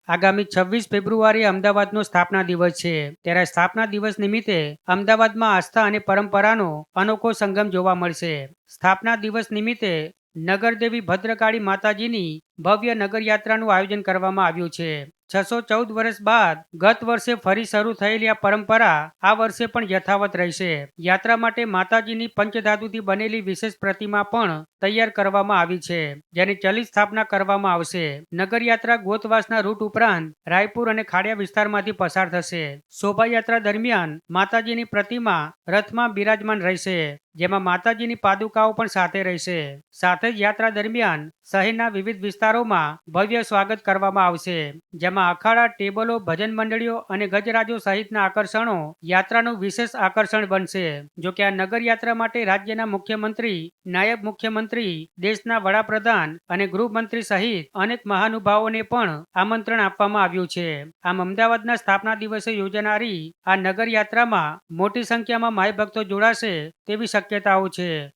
આગામી 26 ફેબ્રુઆરી અમદાવાદનો સ્થાપના દિવસ છે. ત્યારે સ્થાપના દિવસ નિમિત્તે અમદાવાદમાં આસ્થા અને પરંપરાનો અનોખો સંગમ જોવા મળશે. સ્થાપના દિવસ નિમિત્તે નગરદેવી ભદ્રકાળી માતાજીની ભવ્ય નગરયાત્રાનું આયોજન કરવામાં આવ્યું છે. 614 વર્ષ બાદ ગત વર્ષે ફરી શરૂ થયેલી આ પરંપરા આ વર્ષે પણ યથાવત રહેશે. યાત્રા માટે માતાજીની પંચધાતુથી બનેલી વિશેષ પ્રતિમા પણ તૈયાર કરવામાં આવી છે, જેની ચલિત સ્થાપના કરવામાં આવશે. નગરયાત્રા ગોતવાસના રૂટ ઉપરાંત રાયપુર અને ખાડિયા વિસ્તારમાંથી પસાર થશે. શોભાયાત્રા દરમિયાન માતાજીની પ્રતિમા રથમાં બિરાજમાન રહેશે, જેમાં માતાજીની પાદુકાઓ પણ સાથે રહેશે. સાથે જ યાત્રા દરમિયાન શહેરના વિવિધ વિસ્તારોમાં ભવ્ય સ્વાગત કરવામાં આવશે, જેમાં અખાડા, ટેબલો, ભજન મંડળીઓ અને ગજરાજો સહિતના આકર્ષણો યાત્રાનું વિશેષ આકર્ષણ બનશે. જોકે આ નગરયાત્રા માટે રાજ્યના મુખ્યમંત્રી, નાયબ મુખ્યમંત્રી, દેશના વડાપ્રધાન અને ગૃહમંત્રી સહિત અનેક મહાનુભાવોને પણ આમંત્રણ આપવામાં આવ્યું છે. આમ અમદાવાદના સ્થાપના દિવસે યોજાનારી આ નગરયાત્રામાં મોટી સંખ્યામાં માઈ ભક્તો જોડાશે તેવી શક્યતાઓ છે.